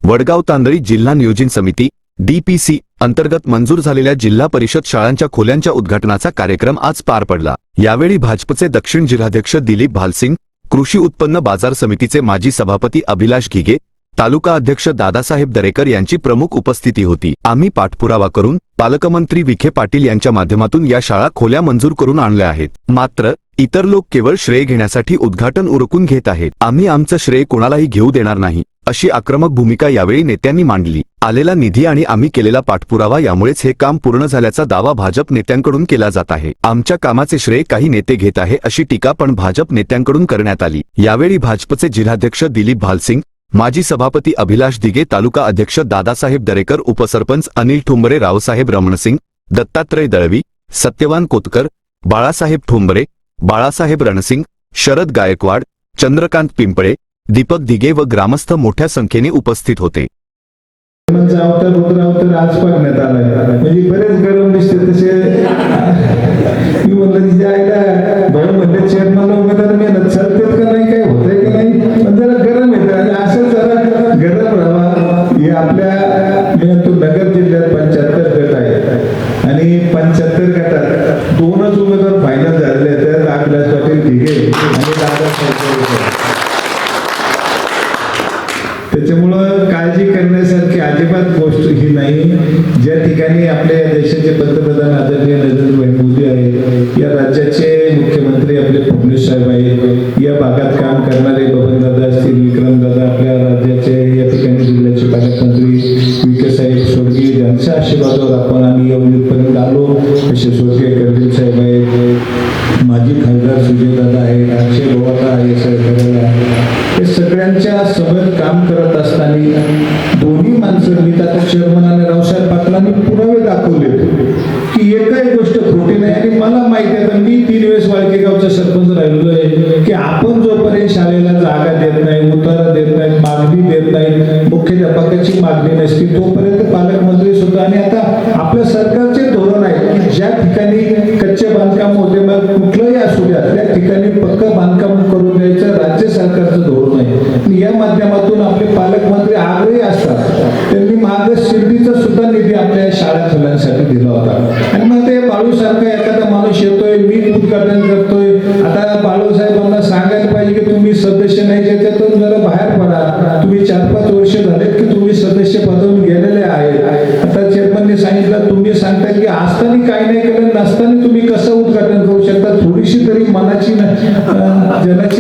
वडगाव तांदळी जिल्हा नियोजन समिती DPC अंतर्गत मंजूर झालेल्या जिल्हा परिषद शाळांच्या खोल्यांच्या उद्घाटनाचा कार्यक्रम आज पार पडला। यावेळी भाजपचे दक्षिण जिल्हाध्यक्ष दिलीप भालसिंग, कृषी उत्पन्न बाजार समितीचे माजी सभापती अभिलाष घिगे, तालुका अध्यक्ष दादासाहेब दरेकर यांची प्रमुख उपस्थिती होती। आम्ही पाठपुरावा करून पालकमंत्री विखे पाटील यांच्या माध्यमातून या शाळा खोल्या मंजूर करून आणल्या आहेत। मात्र इतर लोक केवळ श्रेय घेण्यासाठी उद्घाटन उरकून घेत आहेत। आम्ही आमचं श्रेय कोणालाही घेऊ देणार नाही, अशी आक्रमक भूमिका यावेळी नेत्यांनी मांडली। आलेला निधी आणि आम्ही केलेला पाठपुरावा यामुळेच हे काम पूर्ण झाल्याचा दावा भाजप नेत्यांकडून केला जात आहे। आमच्या कामाचे श्रेय काही नेते घेत आहे, अशी टीका पण भाजप नेत्यांकडून करण्यात आली। यावेळी भाजपचे जिल्हाध्यक्ष दिलीप भालसिंग, माजी सभापती अभिलाष दिगे, तालुका अध्यक्ष दादासाहेब दरेकर, उपसरपंच अनिल ठोंबरे, रावसाहेब रमणसिंग, दत्तात्रय दळवी, सत्यवान कोतकर, बाळासाहेब ठोंबरे, बाळासाहेब रणसिंग, शरद गायकवाड, चंद्रकांत पिंपळे, दीपक दिगे व ग्रामस्थ मोठ्या संख्येने उपस्थित होते। आज बघण्यात आलाय म्हणजे बरेच गरम दिसते तसे मी म्हणलं तिच्या आईला भाऊ म्हणले चेअरमनला उमेदवार मेहनत चालतेत का नाही, काय होतंय का नाही, पण जरा गरम येतं आणि असं जरा गरम राहावा। हे आपल्या तो नगर जिल्ह्यात 75 गट आहे आणि 75 गटात 2च उमेदवार फायनल झालेले आहेत, अभिलाष पाटील दिघे आणि दादासाहेब। त्याच्यामुळं काळजी करण्यासारखी अजिबात गोष्ट ही नाही। ज्या ठिकाणी आपल्या देशाचे पंतप्रधान आदरणीय नरेंद्र भाई मोदी आहेत, या राज्याचे मुख्यमंत्री आपले फडणवीस साहेब आहेत, या भागात काम करणारे बबनदादा असतील, विक्रमदादा, आपल्या राज्याचे या ठिकाणी जिल्ह्याचे पालकमंत्री विखे साहेब स्वर्गीय, ज्यांच्या आशीर्वादावर आपण आम्ही एवढीपर्यंत आलो, असे स्वर्गीय कर्दिल साहेब आहेत, माजी खासदार सुजयदादा आहेत, अक्षय बोवाता आहे, सहकार्याला हे सगळ्यांच्या सोबत काम करत असताना दोन्ही माणसं मी आता चेअरमन आणि रावसाहेब पाटलांनी पुरावे दाखवले की एकही गोष्ट खोटी नाही। आणि मला माहिती आहे, मी 3 वेळेस वाळकेगावचा सरपंच राहिलो आहे की आपण जोपर्यंत शाळेला जागा देत नाही, उतारा देत नाही, मागणी देत नाही, मुख्याध्यापकाची मागणी नसते, तोपर्यंत पालकमंत्री सुद्धा। आणि आता आपल्या सरकारचे धोरण आहे की ज्या ठिकाणी कच्चे बांधकाम होते, मग कुठलंही असू द्या, त्या ठिकाणी पक्का बांधकाम करून द्यायचं राज्य सरकारचं धोरण आहे। या माध्यमातून आपले पालकमंत्री आग्रही असतात, त्यांनी मागे शिर्डीचा सुद्धा निधी आपल्या शाळा खोल्यांसाठी दिला होता। आणि मग ते बाळूसारखा एखादा माणूस येतोय, मी उद्घाटन करतोय, आता बाळूसाहेबांना सांगायला पाहिजे की तुम्ही सदस्य नाही, ज्याच्यातून जरा बाहेर पडा, तुम्ही 4-5 वर्ष झालेत की तुम्ही सदस्य पदावरून गेलेले आहेत। आता चेअरमनने सांगितलं, तुम्ही सांगता की असताना काही नाही केलं, नसताना तुम्ही कसं उद्घाटन करू शकता, थोडीशी तरी मनाची जनाची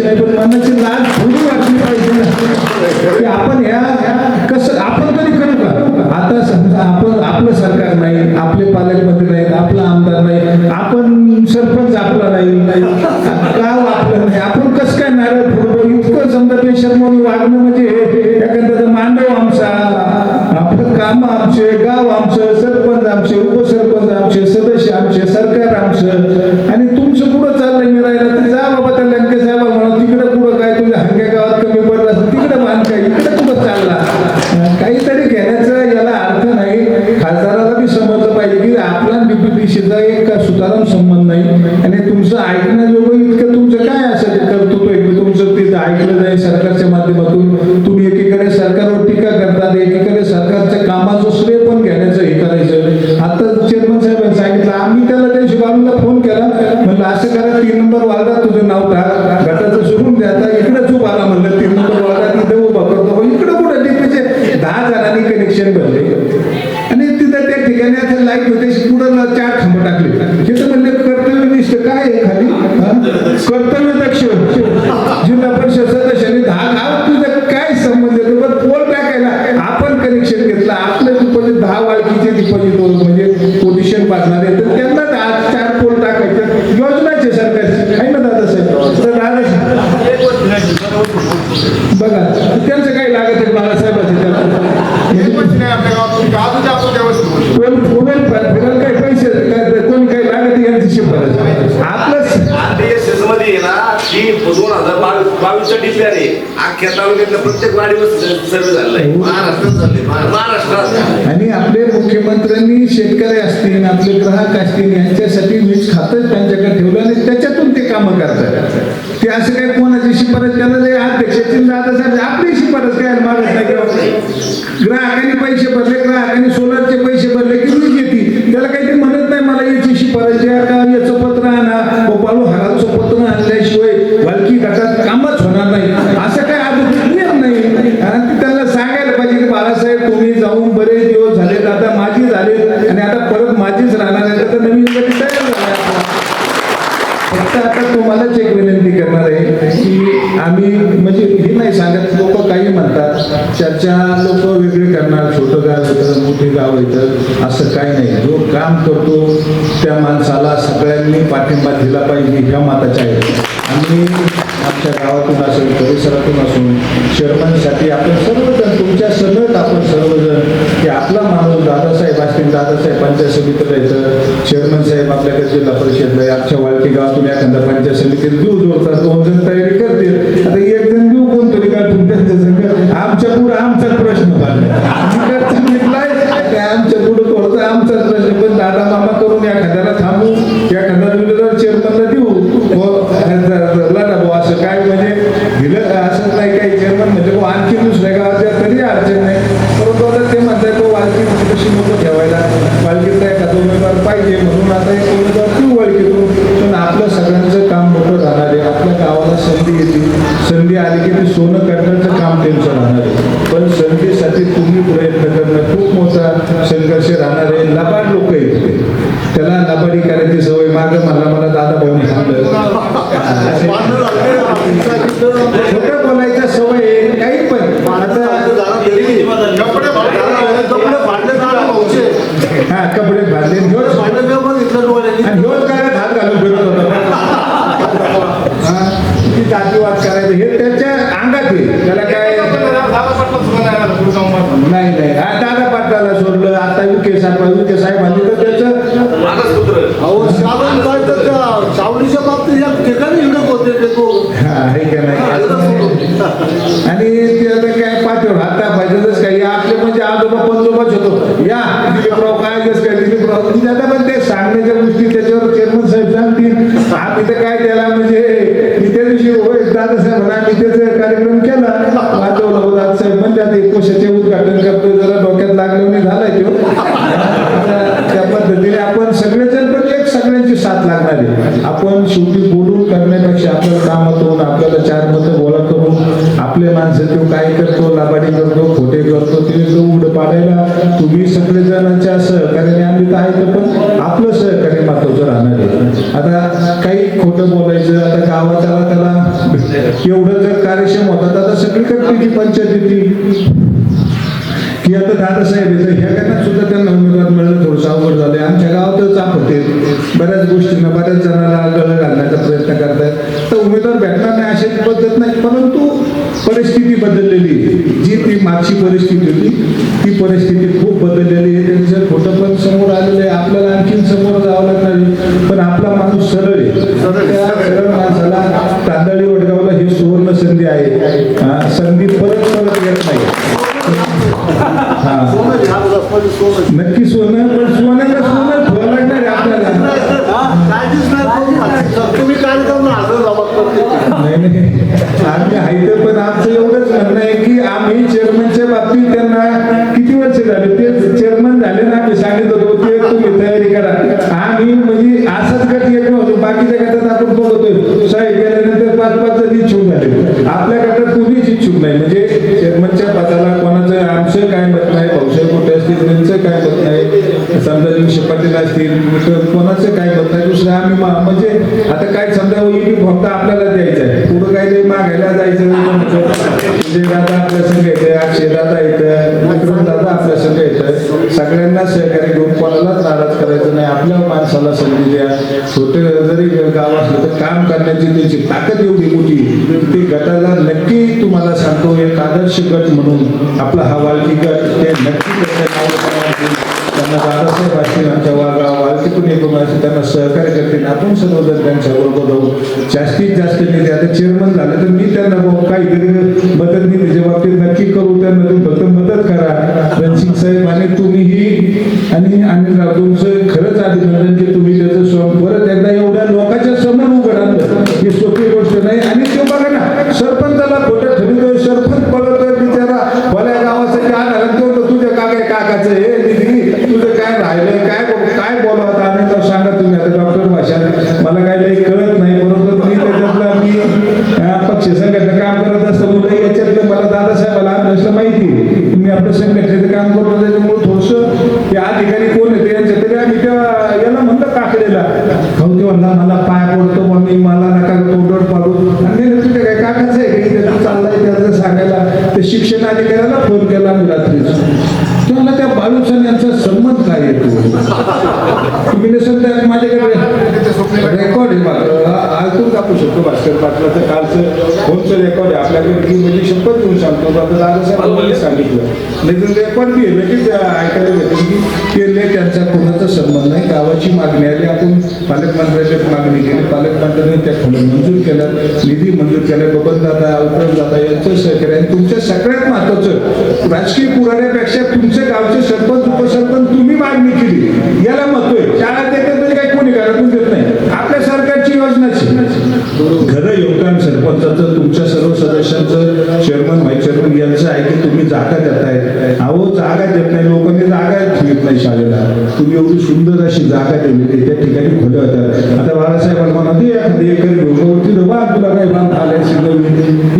नाही पण मनाची लाज थोडी वाटली पाहिजे ना की आपण ह्या कसं आपण कधी करू का। आता समजा आपण आपलं सरकार नाही, आपले पालकमंत्री नाहीत, आपला आमदार नाही, आपण सरपंच आपला नाही, गाव आपलं नाही, आपण कसं काय नारळ फोडतो, इतकं समजा बेशर्मोनी वागणं म्हणजे एखाद्याचा मांडव आमचा, आपलं काम आमचे, गाव आमचं, सरपंच आमचे, उपसरपंच आमचे, सदस्य आमचे, सरकार आमचं, आणि तुमचं पुढं चाललंय मिळायला तर जा बाबा त्या लंके साहेब म्हणा तिकडे पुढं काय तुझ्या हंग्या गावात कमी पडला तिकडे बांध काय, इकडे कुठं चालला, काहीतरी घेण्याचा याला अर्थ नाही। खासदाराला बी समजलं पाहिजे की आपला DPDCचा एक सुताराम संबंध नाही आणि तुमचं ऐकण्याजोगं इतकं तुमचं काय असेल कर्तृत्व आहे, तुमचं तिथं ऐकलं जाईल सरकारच्या माध्यमातून। तुम्ही एकीकडे सरकारवर टीका करतात, एकीकडे सरकारच्या कामाचं श्रेय पण घेण्याचं हे करायचं। आता चेअरमन साहेबांनी सांगितलं, आम्ही त्याला त्या शिवारूला फोन केला, म्हणलं असं करा 3 नंबर वार्डात तुझं नाव टाक, गटाचं सोडून द्या, इकडे चूप आला म्हणलं 3 नंबर वार्डात इथे उभा करतो, इकडे कुठं DPचे 10 जणांनी कनेक्शन भरले आणि तिथं त्या ठिकाणी आता लाईट होते, पुढं 4 खांब टाकले, तिथं म्हणले कर्तव्यनिष्ठ काय आहे खाली कर्तव्य दक्ष जिल्हा परिषद सदस्यांनी 10 गाव तुझं काय संबंध येतो, पण पोल टाकायला आपण कनेक्शन घेतलं, आपले डिपॉझिट 10 वाळकीचे डिपॉझिट म्हणजे पोझिशन पाडणारे तर त्यांना 4 पोल टाकायचे, योजनाचे सरकारची आहे ना दादासाहेब, तर बघा त्यांचं काही लागत आहे बाळासाहेबांचे फिरायला काही पैसे कोणी काही लागत यांची शिफारस आपलं मध्ये ना 2000 अख्ख्या तालुक्यातल्या प्रत्येक वाडीवर सर्वे झालेला आहे. महाराष्ट्रात झाले, महाराष्ट्रात. आणि आपले मुख्यमंत्र्यांनी शेतकरी असतील, आपले ग्राहक असतील, यांच्यासाठी वीज खातं त्यांच्याकडे ठेवलं आणि त्याच्यातून ते कामं करतात. ते असं काही कोणाची शिफारस त्याला जे अध्यक्षाची दादासाहेब आपली शिफारस काय मागत नाही किंवा ग्राहकांनी पैसे भरले, ग्राहकांनी सोलरचे पैसे भरले की वीज येते. त्याला काही ते म्हणत नाही मला याची शिफारस द्या का याचं पत्र आणा, गोपाळू हराचं पत्र आणल्याशिवाय वालकी गटात कामच होणार नाही असं काय अजून नियम नाही. आणि त्यांना सांगायला पाहिजे की बाळासाहेब तुम्ही जाऊन बरेच दिवस झालेत, आता माझी झालेत आणि आता परत माझीच राहणार आहे, तर नवीन गट तयार झाला. फक्त आता तुम्हालाच एक विनंती करणार आहे की आम्ही म्हणजे हे नाही सांगत, लोक काही म्हणतात चर्चा लोक वेगळे करणार, छोटं गाव येतं मोठे गाव येतं असं काही नाही. जो काम करतो त्या माणसाला सगळ्यांनी पाठिंबा दिला पाहिजे ह्या मताच्या आहे. आम्ही आमच्या गावातून असेल परिसरातून असून चेअरमनसाठी आपण सर्वजण तुमच्या सगळं आपण सर्वजण की आपला माणूस दादासाहेब असतील, दादासाहेब पंचायत समितीला येतं, चेअरमन साहेब आपल्याकडे जिल्हा परिषदला आहे, आमच्या वाळकी गावातून एखादा पंचायत समितीत देऊ जोडतात, 2 जण तयारी करतील. आता 1 जण देऊ कोणतरी का तुमच्या संघ आमच्या पुढे आमचाच प्रश्न आमच्या पुढे थोडं आमचाच प्रश्न. पण दादा मामा करून एखाद्याला थांबू, एखाद्या विरोधात चेअरमनला देऊ लढा भाऊ असं काय म्हणजे दिलं असंच नाही काही चेअरमन म्हणजे आणखी दुसऱ्या गावाच्या तरी अडचण नाही. परंतु आता ते म्हणतात तो वालकी कशी नको ठेवायला, वालकीचा एखादा उमेदवार पाहिजे म्हणून आता एक उमेदवार तू वालकीतून. पण आपलं सगळ्यांचं काम मोठं राहणार आहे. आपल्या गावाला संधी येते, संधी आली की ते सोनं करण्याचं काम त्यांचं राहणार आहे. पण संधीसाठी तुम्ही प्रयत्न करणं खूप मोठा संघर्ष राहणार आहे. लबाड लोक येते, त्याला लबाडी करायची सवय मागं मला दादा भाऊनी सांगलं खोटं बोलायच्या सवय आहे काही पण. हा कपडे फाडले आणि ह्योच काय हात घालून फिरत होता. किती जातीवाद करायचं हे त्याच्या अंगात आहे. त्याला काय नाही दादा पाटलाला सोडलं, आता विखे साहेब आले तर त्याचं सावलीच्या बाबतीत या ठिकाणी हिडक होते आहे का नाही. आणि ते आता काय पाठवलं आता पाहिजेच काही आपले म्हणजे आजोबा पंजोबाच होतो या दिलीपराव काय जस काय दिलीपराव आता पण ते सांगण्याच्या गोष्टी त्याच्यावर चेअरमन साहेब सांगतील. आम्ही तर काय त्याला म्हणजे मी त्या दिवशी होय दादासाहेब आम्ही त्याचा कार्यक्रम केला वाजवला होता. दादासाहेब म्हणजे आता 21चे उद्घाटन करतोय, जरा डोक्यात लागलं नाही झालाय तो. त्या पद्धतीने आपण सगळेजण पण एक सगळ्यांची साथ लागणार आहे. आपण शेवटी बोलून करण्यापेक्षा आपल्या कामातून आपल्याला 4 मतं गोळा करून आपले माणसं तो काय करतो, लाबाडी करतो, खोटे करतो, ते उघड पाडायला तुम्ही सगळेजणांच्या सहकार्याने आम्ही तर आहे, पण आपलं सहकार्य महत्वाचं राहणार आहे. आता काही खोटं बोलायचं आता गावाला त्याला एवढं जर कार्यक्षम होतात आता सगळीकडे पंचायत येते की आता दादासाहेब येतं ह्या कारणात सुद्धा त्यांना उमेदवार मिळणं थोडंसं अवघड झालंय. आमच्या गावातच आपते बऱ्याच गोष्टींना बऱ्याच जणांना गळ घालण्याचा प्रयत्न करतायत, तर उमेदवार भेटणार नाही अशी पद्धत नाही. परंतु परिस्थिती बदललेली, जी ती मागची परिस्थिती होती ती परिस्थिती खूप बदललेली आहे. त्यांचं खोटं पण समोर आलेलं आहे, आपल्याला आणखीन समोर जावं लागणार. पण आपला माणूस सरळ आहे, सरळ माणसाला तांदळी वडगावला ही सुवर्ण संधी आहे. संधी परत येत नाही. नक्की सोनं, पण सोन्याला सोनं ठेवा लागणार आहे आपल्याला. नाही आम्ही आहे पण आमचं एवढंच म्हणणं आहे की आम्ही चेअरमनच्या बाबतीत त्यांना किती वर्ष झाले ते चेअरमन झाले ना, आम्ही सांगितलं होतो ते तुम्ही तयारी करा. आम्ही म्हणजे असाच गट एक नव्हतो, बाकीच्या गटात आपण बघतोय साहेब गेल्यानंतर 5-5 जण इच्छुक झाले. आपल्या गटात कुणीच इच्छुक नाही. म्हणजे चेअरमनच्या पदाला कोणाचं आमचं काय मत नाही, भाऊसाहेब कुठे असतील त्यांचं काय मत नाही, समजा दिवशी पाटील असतील कोणाचं काय मत नाही. दुसरं आम्ही म्हणजे आता काय समजा फक्त आपल्याला द्यायचं आहे, पुढं काही नाही मागायला जायचं म्हणजे दादा आपल्या संघ येतं, अक्षय दादा येतं, विक्रम दादा आपल्या संघ येतं. सगळ्यांना सहकार्य घेऊन कोणालाच नाराज करायचं नाही. आपल्या माणसाला संधी द्या. छोटे जरी गाव असलं तर काम करण्याची त्याची ताकद एवढी मोठी ते गटाला नक्की तुम्हाला सांगतो एक आदर्श गट म्हणून आपला हा वालकी गट ते नक्की त्यांना दादासाहेब असतील आमच्या गाव गावातील पण असे त्यांना सहकार्य करतील. आपण सर्वजण त्यांच्याबरोबर जाऊ. जास्तीत जास्त निधी आता चेअरमन झालं तर मी त्यांना काहीतरी मदत निधीच्या बाबतीत नक्की करू. त्यांना तुम्ही फक्त मदत करा. रणसिंग साहेब आणि तुम्हीही आणि अनिलराव तुमचं खरंच अभिनंदन की तुम्ही त्याचं परत एकदा एवढ्या लोकांच्या समोर उघड आणलं ही सोपी गोष्ट नाही. आणि ते बघा ना सरपंचाला खोटं ठरवतोय, सरपंच बोलतोय बिचारा भल्या गावासाठी आणायला तो तुझ्या काकाचं हे निधी तुझं काय राहिलं काय बोलावं अनिलराव सांगा तुम्ही. आता डॉक्टर भाषा मला काय काही कळत नाही बरोबर. मी त्याच्यातला मी पक्ष संघटना काम करत असल्यामुळे याच्यातलं मला दादासाहेबाला आपल्याला माहिती आहे. मी आपल्या संघटनेचं काम करतो त्याच्यामुळे थोडंसं त्या अधिकारी कोण येते यांच्या तरी आम्ही त्या याला म्हणलं काकडेला भाऊ ते म्हणला मला पाय पडतो मग मला नका तोंडवर पाडू. आणि तुझ्या काय काकाचं आहे काही त्याचं चाललंय त्याचं सांगायला ते शिक्षण अधिकाऱ्याला फोन केला मी रात्रीच. तुम्हाला त्या बाळूसन यांचा संबंध काय येतो तुम्ही नसेल माझ्याकडे रेकॉर्ड आहे मला ऐकून टाकू शकतो. भास्कर पाटलाचं कालचं फोनचं रेकॉर्ड आहे आपल्याकडे. मी म्हणजे शपथ घेऊन सांगतो आता दादासाहेब सांगितलं नाही तर रेकॉर्ड बी आहे की ऐकायला भेटेल की केले त्यांचा कोणाचा संबंध नाही. गावाची मागणी आली आपण पालकमंत्र्याची मागणी केली. पालकमंत्र्यांनी त्या खोल्या मंजूर केल्या, निधी मंजूर केल्या. बबनदादा अवतरणदादा यांचं सहकार्य आणि तुमच्या सगळ्यात महत्वाचं राजकीय पुराण्यापेक्षा तुमच्या गावचे सरपंच उपसरपंच तुम्ही मागणी केली याला महत्व आहे. शाळा देतात तरी काही कोणी घरातून देत नाही. आपल्या सरकारची योजनाची खरं योगदान सरपंचाचं तुमच्या सर्व सदस्यांचं चेअरमन व्हाईस चेअरमन यांचं आहे की तुम्ही जागा देताय. अहो जागा देत नाही लोकांनी जागा ठेवत नाही शाळेला. तुम्ही एवढी सुंदर अशी जागा दिलेली त्या ठिकाणी खोल्या होत्या. आता बाळासाहेब म्हणते एखादी एकर डोंगावरती दबा तुला काही बांध आले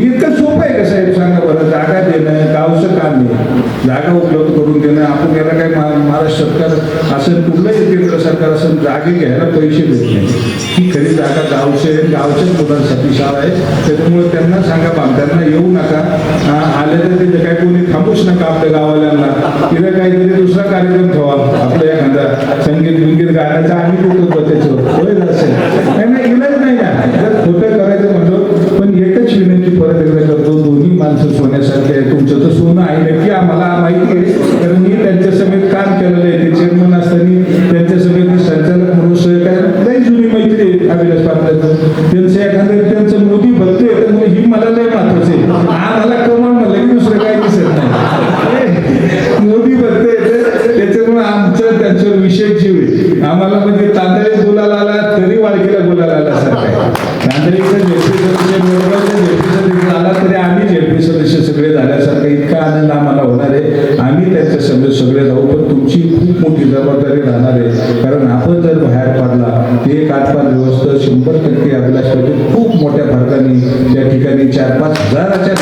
इतकं सोपं आहे का साहेब सांगा बरं. जागा देणं गावचं काम आहे. जागा उपलब्ध करून देणं आपण याला काय महाराष्ट्र सरकार असं कुठलंही केंद्र सरकार असं जागे घ्यायला पैसे देत नाही. ही खरी जागा गावच्याच मुलांसाठी शाळा आहे. त्याच्यामुळे त्यांना सांगा बांधताना येऊ नका. आले तर तिथे काय कोणी थांबूच नका आपल्या गावाल्यांना. तिथे काहीतरी दुसरा कार्यक्रम ठेवा आपल्या एखादा संगीत विंगीत गाण्याचा आम्ही कुठं त्याच्यावर होईल असेल नाही इलाज नाही ना जर खोटं करायचं म्हणतो. पण एकच विनंती परत एकदा करतो दोन्ही माणसं सोन्यासारखे आहे. तुमचं तर सोनं आहे नक्की आम्हाला माहिती आहे कारण मी त्यांच्या समेत काम केलेलं आहे. ते चेअरमन असताना त्यांच्या समेत संचालक म्हणून सहकार्य लई जुनी मैत्री आहे अभिलाष पाटलाचं. त्यांचं एखादं त्यांचं मोदी भक्त आहे त्यामुळे ही मला लय महत्वाचं आहे. मला कमळ म्हणलं की दुसरं काही दिसत नाही. मोदी भक्त आहे त्याच्यामुळे आमचं त्यांच्यावर विशेष जीव आहे. आम्हाला म्हणजे तांदळी गुलाल आला तरी वाळकीला गुलाल आला सारखा. तांदळीचा झेडपी सदस्य बरोबर झेडपी आला तरी आम्ही झेडपी सदस्य सगळे झाल्यासारखं इतका आनंद आम्हाला होणार आहे. आम्ही त्यांच्या सगळे जाऊ पण तुमची खूप मोठी जबाबदारी राहणार आहे. कारण आपण जर बाहेर पडला ते काटपाट व्यवस्था 100% अभिलाष पाटील खूप मोठ्या फरकाने त्या ठिकाणी 4-5 हजाराच्या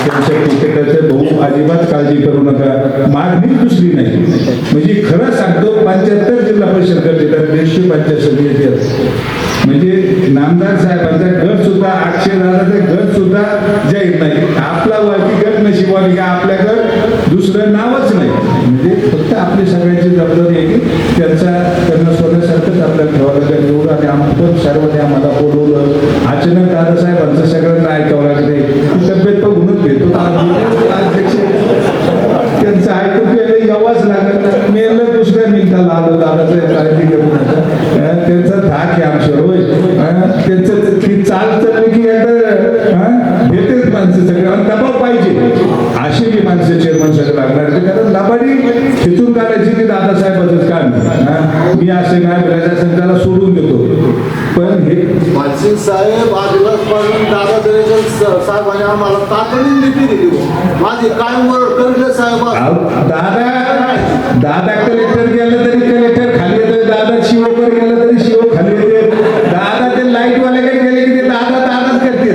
त्यांच्या तिकिटाचं भाऊ अजिबात काळजी करू नका. मागणी दुसरी नाही म्हणजे खरं सांगतो 75 जिल्हा परिषद गट येतात 150 पंचायत समिती येतात. म्हणजे नामदार साहेबांचा गट सुद्धा 800 दादाचं गट सुद्धा जाहीर नाही. आपला वाकी गट नशिबाने का आपल्याकडं दुसरं नावच नाही. म्हणजे फक्त आपली सगळ्यांची जबाबदारी आहे की त्यांना सोन्यासारखंच आपल्याला ठेवावं लागेल एवढं. आणि आपण सर्वांनी आम्हाला बोलवलं. अचानक दादासाहेबांचं सगळ्यांना ऐकावं लागले. तब्येत बघूनच भेटतो त्यांचं ऐकून गेलं यावाच लागत. मेलं दुसऱ्या मिनिटाला आलो दादाचं काळजी घेऊन त्यांचा धाक आहे आमच्यावर होय. त्यांचं ती चाल चालली की एकदा भेटेच माणसं सगळं दबाव पाहिजे अशी मी माणसं चेअरमन सगळं लागणार. कारण लबाडी खेचून काढायची की दादासाहेबांचंच काम. मी असे काय बोलायचं त्याला सोडून देतो. पण हे मानसिंग साहेब आदिवास पासून दादा दरेकर साहेबांनी आम्हाला तातडीने निधी दिली. माझी कायम करले साहेब दादा कलेक्टर गेलं तरी कलेक्टर खाली येतो. दादा शिवकर गेलं तरी शिव खाली येते. दादा ते लाईट वाल्याकडे गेले की ते दादाच करते.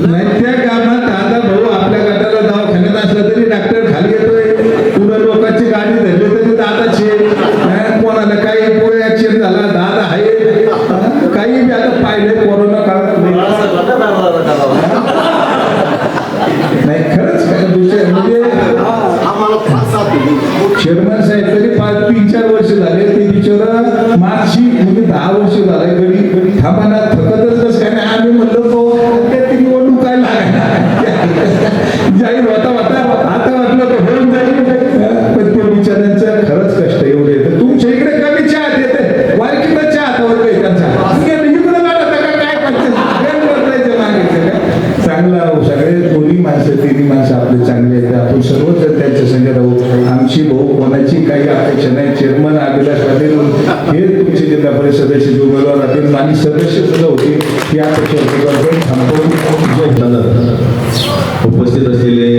नाही त्या कामात दादा भाऊ आपल्या गटाला दवाखान्यात असला तरी डॉक्टर खाली येतोय. पुढे लोकांची गाडी धरली तरी दादाची. कोणाला काही पुढे ऍक्सिडेंट झाला दादा आहे. काही बी आता पाहिलं कोरोना काळात नाही खरंच दुसरे म्हणजे चेअरमन साहेब तरी 5-3-4 वर्ष झाले. ते बिचारा मागची म्हणजे 10 वर्ष झाले गडी थांबाना थकतच कसं काय नाही. आम्ही म्हणलो तो निवडणूक काय लागणार जाहीर होता आता रोज त्यांच्या संग राहू. आमची भाऊ कोणाची काही अपेक्षा नाही. चेअरमन अभिलाष पाटील हे तुमचे जिल्हा परिषद सदस्य उमेदवार राहतील आणि सदस्य सुद्धा होतील ही अपेक्षा थांबवून उपस्थित असलेले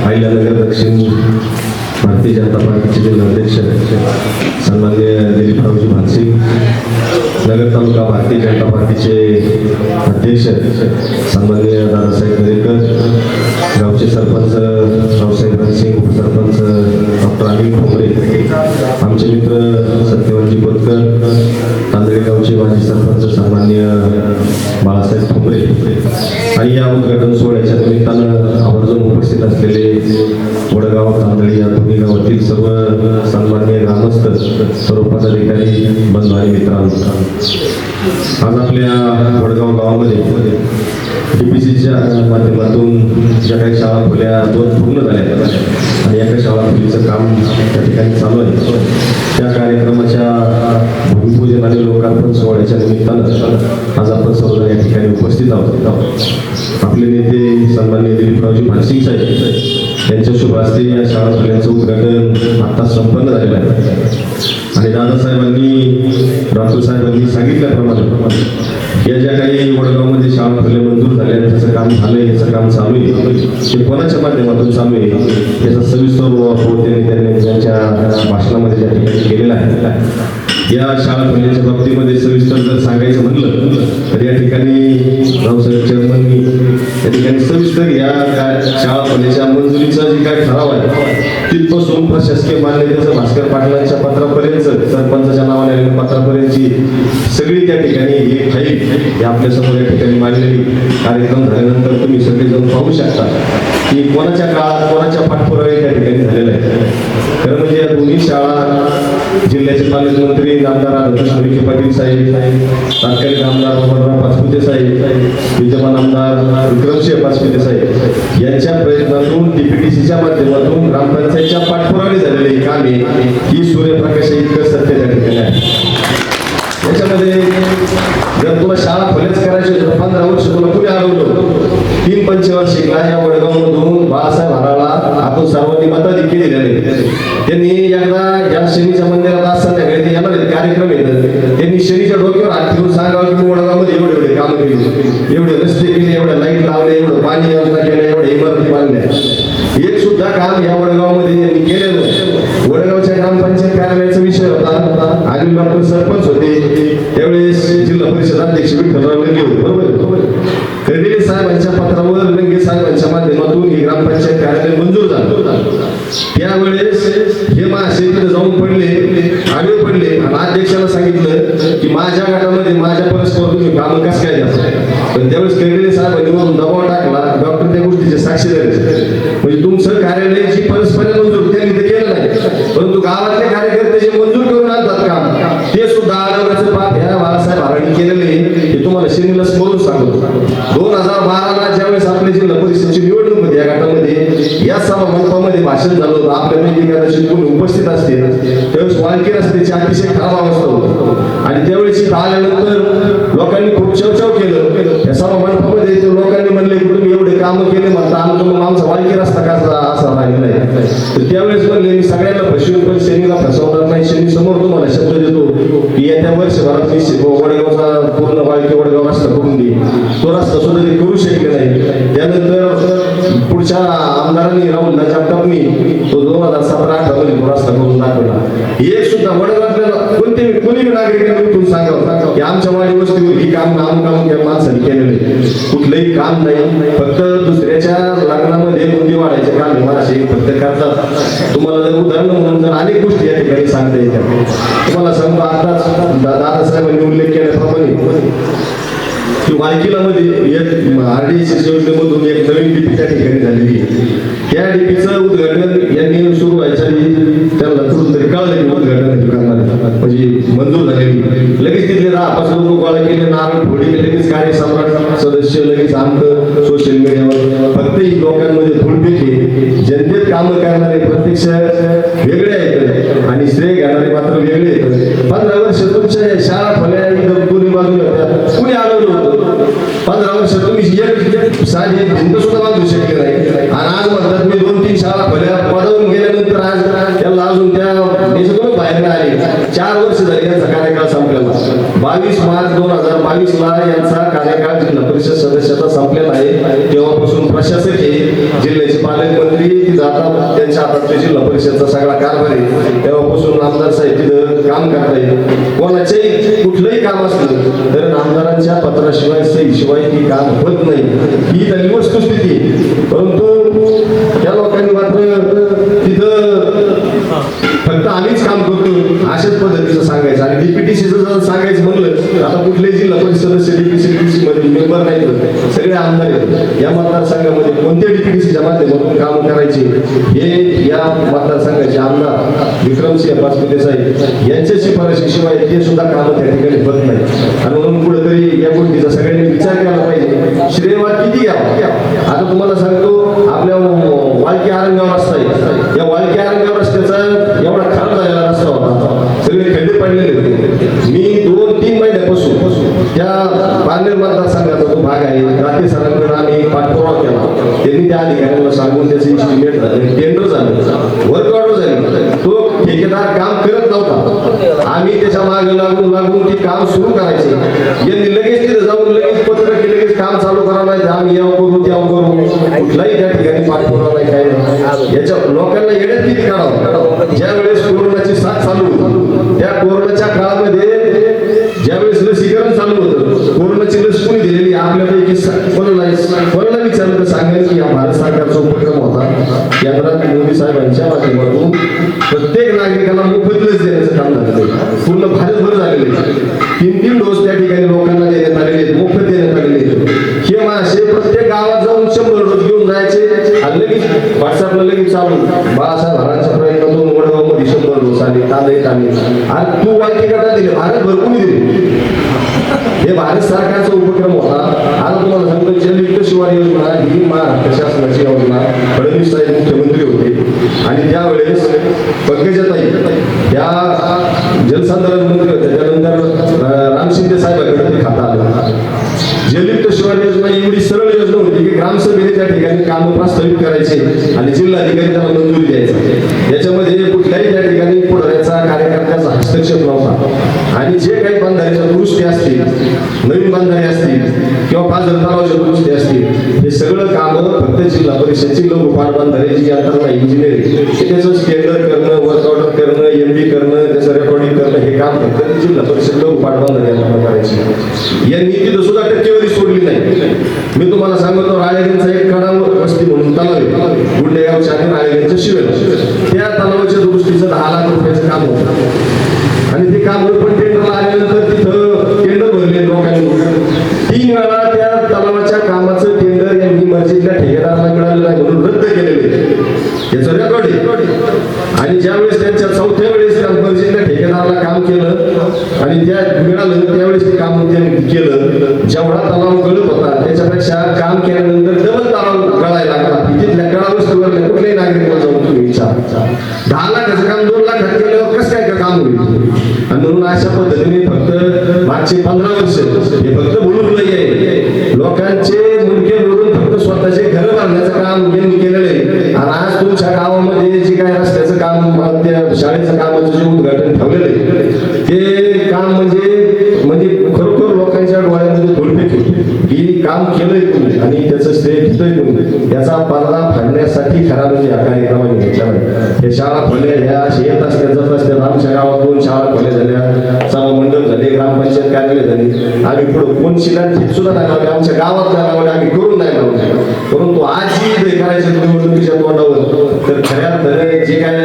अहिल्यानगर दक्षिण भारतीय जनता पार्टीचे जिल्हाध्यक्ष सन्माननीय दिलीपरावजी भालसिंग, नगर तालुका भारतीय जनता पार्टीचे अध्यक्ष सन्माननीय दादासाहेब दरेकर, गावचे सरपंच रावसाहेब रणसिंग, उपसरपंच डॉक्टर अनिल ठोंबरे, आमचे मित्र सत्यवंजी बोरकर, तांदळे गावचे माजी सरपंच सन्माननीय बाळासाहेब ठोंबरे आणि या उद्घाटन सोहळ्याच्या निमित्तानं आवर्जून उपस्थित असलेले वडगाव, तांदळी या दोन्ही गावातील सर्व सन्माननीय ग्रामस्थ, सर्व पदाधिकारी, बंधू आणि मित्रांनो, आज आपल्या वडगाव गावामध्ये DPCच्या माध्यमातून ज्या काही शाळा खोल्या 2 पूर्ण झाल्या आणि एका शाळा खोलीचं काम त्या ठिकाणी चालू आहे. त्या कार्यक्रमाच्या भूमिपूजन आणि लोकार्पण सोहळ्याच्या निमित्तानं आज आपण सर्वजण या ठिकाणी उपस्थित आहोत. आपले नेते सन्माननीय दिलीपरावजी भालसिंग साहेब यांच्या शुभ हस्ते या शाळा खोल्यांचं उद्घाटन आता संपन्न झालेलं आहे आणि दादासाहेबांनी, डॉक्टर साहेबांनी सांगितल्याप्रमाणे या ज्या काही वडगावमध्ये शाळा खोल्या मंजूर झाल्या, त्याचं काम झालंय, याचं काम चालू आहे, ते कोणाच्या माध्यमातून चालू आहे याचा सविस्तर बोध त्यांनी त्यांच्या भाषणामध्ये त्या ठिकाणी केलेला आहे. या शाळा खोल्यांच्या बाबतीमध्ये सविस्तर जर सांगायचं म्हणलं तर या ठिकाणी रावसाहेब चेअरमननी या ठिकाणी सविस्तर या शाळा खोल्याच्या मंजुरीचा जे काय ठराव आहे तिथपासून प्रशासकीय मान्यतेचं भास्कर पाटलांच्या पत्रापर्यंत, सरपंचाच्या नावाने आलेल्या पत्रापर्यंतची सगळी त्या ठिकाणी ही फाईल हे आपल्या समोर या ठिकाणी मांडलेली कार्यक्रम झाल्यानंतर तुम्ही सगळे जाऊन पाहू शकता की कोणाच्या काळात कोणाच्या पाठपुरावे त्या ठिकाणी झालेला आहे. खरं म्हणजे या दोन्ही शाळा जिल्ह्याचे पालकमंत्री आमदार राधाकृष्ण विखे पाटील साहेब, तात्कालिक आमदार बाबूराव पाचपुते साहेब, विद्यमान आमदार विक्रमसिंह पाचपुते साहेब यांच्या प्रयत्नातून DPTCच्या माध्यमातून ग्रामपंचायतच्या पाठपुरावे झालेले काम आहे ही सूर्यप्रकाश इतकं सत्य त्या ठिकाणी आहे. याच्यामध्ये जर तुला शाळा खोल्याच करायची 15 वर्ष तुला कुणी अडवलं, 3 पंचवार्षिकला या वडगावमधून बाळासाहेब हराळा आपण सर्वांनी मताधिक्य दिलेले. त्यांनी एकदा या शनीच्या मंदिरात आज संध्याकाळी ते येणार कार्यक्रम येतात, त्यांनी शनीच्या डोक्यावर हात ठेवून सांगावं की वडगावमध्ये एवढे एवढे कामं केली, एवढे रस्ते केले, एवढ्या लाईट लावले, एवढं पाणी योजना केल्या, एवढ्या इमारती बांधल्या. एक सुद्धा काम या वडगावमध्ये यांनी केलेलं. वडगावच्या ग्रामपंचायत कार्यालयाचा विषय होता आणि डॉक्टर सरपंच होते त्यावेळेस जिल्हा परिषद अध्यक्ष विठ्ठलराव लंगे होते, बरोबर. कर्डिले साहेबांच्या पत्रावर लंगे साहेबांच्या माध्यमातून ही ग्रामपंचायत कार्यालय मंजूर झालं. त्यावेळेस हे महाशेतीला जाऊन पडले, आडवे पडले आणि अध्यक्षाला सांगितलं की माझ्या गटामध्ये माझ्या परस्पर तुम्ही कामं कसं काय द्या. पण त्यावेळेस कर्डिले साहेबांनी वरून दबाव टाकला, डॉक्टर त्या गोष्टीचे साक्षीदार म्हणजे तुमचं कार्यालय जी परस्पर मंजूर त्यांनी ते केलं नाही, परंतु गावातले कार्यकर्ते जे मंजूर करून आणतात काम ते सुद्धा आढळण्याचं पाप ह्या बाळासाहेब हराळी केलेले हे तुम्हाला शनीला स्मरून सांगतो. 2012ला ज्यावेळेस आपल्या जिल्हा परिषदेची निवडणूक होती या गटामध्ये या सभा मंडपामध्ये भाषण झालं होतं. आपल्यापैकी कदाचित कोणी उपस्थित असते त्यावेळेस वालकी रस्त्याची अतिशय खराब अवस्था होती आणि त्यावेळेस इथं आल्यानंतर लोकांनी खूप चवचाव केलं. या सभा मंडपामध्ये लोकांनी म्हणले की तुम्ही एवढे कामं केले म्हणता आमचा वालकी रस्ता कसा असा राहिलेला आहे. तर त्यावेळेस म्हणले मी सगळ्यांना फसवून पण शनीला फसवणार नाही. शनी समोर तुम्हाला शब्द देतो की येत्या वर्षभरात निश्चित वडगावचा पूर्ण वालकी वडगाव रस्ता करून दे. तो रस्ता सुद्धा ते करू शकले नाही. त्यानंतर पुढच्या आमदारांनी राहुल जगतापनी तो 2017-18 मध्ये तो रस्ता करून दाखवला. एक सुद्धा वडगावातल्या कोणी नागरिकांनी उठून सांगावं की आमच्या वाडी वस्तीवर ही काम या माणसाने केलेलं कुठलंही काम नाही. फक्त दुसऱ्याच्या लग्नामध्ये बुंदी वाढायचे काम हे माणसे फक्त करतात. तुम्हाला जर उदाहरण म्हणून जर अनेक गोष्टी या ठिकाणी सांगता येतात. तुम्हाला सांगतो आताच दादासाहेबांनी उल्लेख केल्याप्रमाणे की वालकीला मध्ये एक RDSS योजनेमधून एक नवीन डीपी त्या ठिकाणी झालेली आहे. त्या डीपीचं उद्घाटन यांनी सुरू व्हायच्या त्यांना कुठून तरी कळलं की उद्घाटन करणार म्हणजे मंजूर झालेली. लगेच तिथले 10-5 लोक गोळा केले, नारळ फोडी, लगेच कार्यसम्राट सदस्य लगेच आमचं सोशल मीडियावर फक्त लोकांमध्ये धूळपेटी जनतेत कामं करणारे प्रत्यक्ष वेगळे आहेत आणि श्रेय घेणारे मात्र वेगळे आहेत. 15 वर्ष तुमच्या शाळा खोल्या एकदम दोन्ही बाजूला होत्या, कुणी अडवलं होतं. 15 वर्ष तुम्ही साधी भिंत सुद्धा बांधू शकले नाही आणि आज म्हणतात मी 2-3 शाळा खोल्या 4 वर्ष झाली यांचा कार्यकाळ संपलेला. 22 मार्च 2022ला यांचा कार्यकाळ जिल्हा परिषद सदस्याचा संपलेला आहे. तेव्हापासून प्रशासक हे जिल्ह्याचे पालकमंत्री तिथं आता त्यांच्या हातात जिल्हा परिषदचा सगळा कारभार आहे. तेव्हापासून आमदार साहेब तिथं काम करताय. कोणाच्याही कुठलंही काम असलं तर आमदारांच्या पत्राशिवाय सहीशिवाय ती काम होत नाही, ही त्यांनी वस्तुस्थिती आहे. परंतु त्या लोकांनी मात्र तिथं फक्त आम्हीच काम करतो अशाच पद्धतीचं सांगायचं. आणि डीपीटीसीचं जर सांगायचं म्हणलं, आता कुठलेही जिल्हा परिषद सदस्य डीपीसी मध्ये मेंबर नाही, सगळे आमदार आहेत. या मतदारसंघामध्ये कोणत्या डीपीटीसीच्या माध्यमातून काम करायचे हे या मतदारसंघाचे आमदार विक्रमसिंह पाचपुते साहेब यांच्या शिफारशीशिवाय ते सुद्धा कामं त्या ठिकाणी होत नाही. आणि म्हणून कुठेतरी या गोष्टीचा सगळ्यांनी विचार केला पाहिजे. श्रेयवाद किती घ्यावा? आता तुम्हाला सांगतो, आपल्या वाळकी आरंगाव रस्ता आहे, या वाळकी आरंगाव रस्त्याचा एवढा खराब झालेला रस्ता होता, सगळे खड्डे पडलेले होते. मी 2-3 महिन्यापासून त्या पारनेर मतदारसंघाचा जो भाग आहे, रात्री सरांकडे आम्ही पाठपुरावा केला. त्यांनी त्या अधिकाऱ्यांना सांगून त्याचे इस्टिमेट झाले, टेंडर झालं, वर्क ऑर्डर झाली. तो ठेकेदार काम करत नव्हता. आम्ही त्याच्या मागे लागून ते काम सुरू करायचे. यांनी लगेच तिथे जाऊन लगेच पत्र केलं, लगेच काम चालू करावं नाही, आम्ही याव करू त्याव करू, कुठलाही त्या ठिकाणी पाठपुरावा नाही, काय नाही. याच्या लोकांना येण्यात किती काढावं. ज्या वेळेस कोरोनाची साथ चालू होती, त्या कोरोनाच्या काळामध्ये ज्यावेळेस लसीकरण चालू होतं, कोरोनाची लस कोणी दिलेली आपल्यापैकी कोणाला विचारलं तर सांगेल की हा भारत सरकारचा उपक्रम होता. केंद्रात मोदी साहेबांच्या माध्यमातून प्रत्येक नागरिकाला मोफत लस देण्याचं काम झालेलं आहे. पूर्ण भारतभर झालेले 3-3 डोस त्या ठिकाणी लोकांना देण्यात आलेले आहेत, मोफत देण्यात आलेले आहेत. हे मासे प्रत्येक गावात जाऊन 100 डोस घेऊन जायचे आणि लगेच व्हॉट्सअपला लगेच चालू बाळासाहेबांच्या प्रयत्नातून वडगावमध्ये 100 डोस आले, तांदळी आणि तू वाळकी गटात दिले, भारतभर कोणी दिले? हे भारत सरकारचा उपक्रम होता. आता तुम्हाला सांगतो, जलयुक्त शिवार योजना ही महाराष्ट्र शासनाची योजना. फडणवीस साहेब मुख्यमंत्री होते आणि त्यावेळेस पंकजाताई या जलसंधारण मंत्री होत्या. त्यानंतर राम शिंदे साहेबांकडे ते खातं आलं. जलयुक्त शिवार योजना एवढी सरळ योजना होती की ग्रामसभेने त्या ठिकाणी काम प्रस्तावित करायचे आणि जिल्हाधिकारी त्याला मंजुरी द्यायची. याच्यामध्ये कुठल्याही त्या ठिकाणी पुढाऱ्याचा कार्यकर्त्याचा हस्तक्षेप नव्हता. आणि जे काही बांधाऱ्याच्या दुरुस्ती असतील, नवीन बांधारे असतील किंवा पाझर तलावाच्या दुरुस्ती असतील, हे सगळं काम फक्त जिल्हा परिषदची लघु पाटबंधारे जी यंत्रणा इंजिनिअरिंग त्याचं टेंडर करणं, वर्क ऑर्डर करणं, MD करणं, त्याचं रेकॉर्डिंग करणं, हे काम फक्त जिल्हा परिषद लघु पाटबंधारे यंत्रणा करायची. या नीतीनं सुद्धा टक्केवारी सोडली नाही. मी तुम्हाला सांगतो, राळेगणचा एक कडा वस्ती म्हणून तलाव आहे, गुंडेगावच्या आणि राळेगणच्या शिवेला, त्या तलावाच्या दुरुस्तीचं 10 लाख रुपयाचं काम होतं. आणि ते काम पण टेंडरला आल्यानंतर तिथं टेंडर भरले लोकांनी. 3 वेळा त्या तलावाच्या कामाचं टेंडर यांनी मर्जीतल्या ठेकेदाराला मिळालं नाही म्हणून रद्द केलेले, याचं रेकॉर्ड आहे. आणि ज्यावेळेस त्यांच्या 4थ्या वेळेस मर्जीतल्या ठेकेदाराला काम केलं आणि त्या मिळालं, त्यावेळेस ते काम त्यांनी केलं. जेवढा तलाव गळत होता त्याच्यापेक्षा काम केल्यानंतर डबल तलाव गळायला लागला. तिथल्या गळा वस्तूवर कुठल्याही नागरिकाला जाऊन तुम्ही विचार. 10 लाखाचं काम 2 लाखात केल्यावर कसं काय काम होईल? आणि म्हणून अशा पद्धतीने फक्त मागचे 15 वर्ष हे फक्त बोलून नाही आहे. लोकांचे मुंडके मोडून फक्त स्वतःचे घर बांधण्याचं काम यांनी केलेलं आहे. आणि आज तुमच्या गावामध्ये जे काय रस्त्याचं काम, त्या शाळेचं कामाचं जे उद्घाटन ठेवलेलं आहे, ते काम म्हणजे खरोखर लोकांच्या डोळ्यामध्ये धुळफेक की काम केलंय तुम्ही आणि त्याचं श्रेय घेतोय तुम्ही. याचा पडदा फाडण्यासाठी खरा म्हणजे या कार्यक्रमाने घेतला आहे. हे शाळा खोल्या ह्या येत असतात, जात असतात. आमच्या गावात 2 शाळा खोल्या झाल्या, सभा मंडप झाले, ग्रामपंचायत कार्यालय झाले. आम्ही पुढे कोण शिलान्यास सुद्धा नाही लावले, आमच्या गावात नाही लावले, आम्ही करून नाही लावले. परंतु आज जी करायचं निवडणुकीच्या तोंडावर, तर खऱ्या अर्थाने जे काय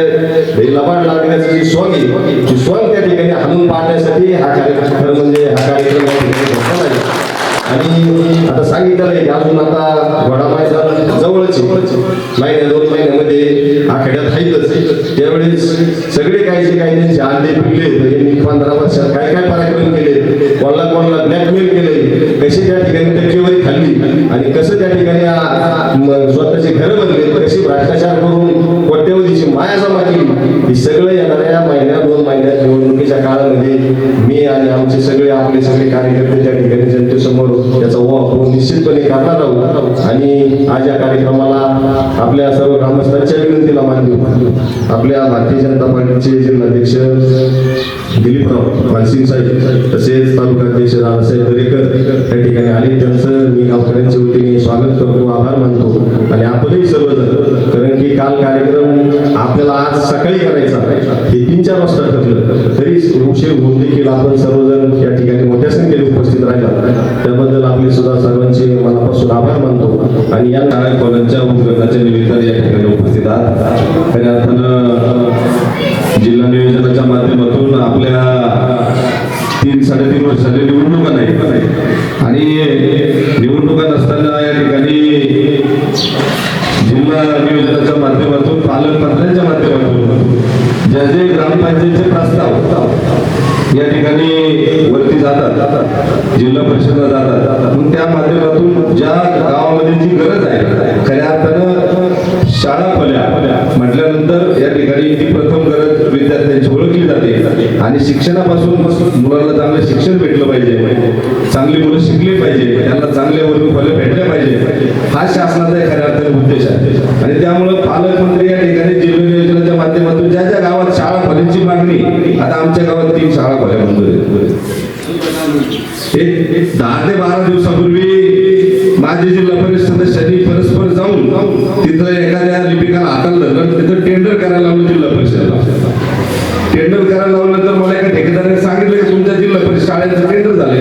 लबाड लागण्याचं जी स्वांग आहे, ती स्वांग त्या ठिकाणी हाणून पाडण्यासाठी हा कार्यक्रम खरं म्हणजे हा कार्यक्रम घेतला आहे. आणि आता सांगितलं आहे की अजून आता घोडा मैदान जवळच महिन्या 2 महिन्यामध्ये आखाड्यात आहेतच. त्यावेळेस सगळे काही जे काही त्यांचे आंदे पिकले होते, यांनी 15 वर्षात काय काय पराक्रम केले, कोणाला ब्लॅकमेल केले, कशी त्या ठिकाणी टक्केवारी खाल्ली आणि कसं त्या ठिकाणी स्वतःचे घर बनले, कशी भ्रष्टाचार करून कोट्यवधीची माया जमा केली, हे सगळं येणाऱ्या महिन्या 2 महिन्यात निवडणुकीच्या काळामध्ये मी आणि आमचे सगळे आपले सगळे कार्यकर्ते त्या ठिकाणी जनतेसमोर त्याचा वापर निश्चितपणे करणार आहोत. आणि आज या कार्यक्रमाला आपल्या सर्व ग्रामस्थांच्या विनंतीला मान देऊ आपल्या भारतीय जनता पार्टीचे जिल्हाध्यक्ष दिलीपराव वालसिंग साहेब तसेच तालुका अध्यक्ष राधासाहेब दरेकर त्या ठिकाणी आले. त्यांचं मी गावकऱ्यांच्या वतीने स्वागत करतो, आभार मानतो. आणि आपणही सर्वजण, कारण की काल कार्यक्रम आपल्याला आज सकाळी करायचा हे 3-4 वाजता ठरलं, तरी उशीर होऊन देखील आपण सर्वजण या ठिकाणी मोठ्या संख्येने उपस्थित राहिला, त्याबद्दल आपले सुद्धा सर्वांचे मनापासून आभार मानतो. आणि या नारायण कॉलेजच्या उद्घाटनाच्या निमित्ताने या ठिकाणी उपस्थित आहात. खऱ्या अर्थानं जिल्हा नियोजनाच्या माध्यमातून आपल्या 3-3.5 वर्षाच्या निवडणुका नाही आणि निवडणुका नसताना या ठिकाणी जिल्हा नियोजनाच्या माध्यमातून पालकमंत्र्यांच्या माध्यमातून जे ग्रामपंचायतचे प्रस्ताव या ठिकाणी वरती जातात, जिल्हा परिषदला जातात, मग त्या माध्यमातून ज्या गावामध्ये जी गरज आहे, खऱ्या अर्थानं शाळा खोल्या म्हटल्यानंतर या ठिकाणी ती प्रथम गरज विद्यार्थ्यांची ओळखली जाते. आणि शिक्षणापासून मुलांना चांगलं शिक्षण भेटलं पाहिजे, चांगली मुलं शिकली पाहिजे, त्यांना चांगले वर्ग खोल्या भेटल्या पाहिजे, हा शासनाचा खऱ्या अर्थाने उद्देश आहे. आणि त्यामुळं पालकमंत्री या ठिकाणी जिल्हा नियोजनाच्या माध्यमातून ज्या ज्या गावात शाळा खोल्यांची मागणी, आता आमच्या गावात 3 शाळा खोल्या मंजूर आहेत. 10 ते 12 दिवसापूर्वी माझे जिल्हा परिषद सदस्यांनी परस्पर जाऊन तिथं एखाद्या लिपिकाला हाताला धरलं, तिथं टेंडर करायला लावलं. जिल्हा परिषदला टेंडर करायला लावलं तर मला एका ठेकेदाराने सांगितलं की तुमच्या जिल्हा परिषद शाळेचं टेंडर झाले.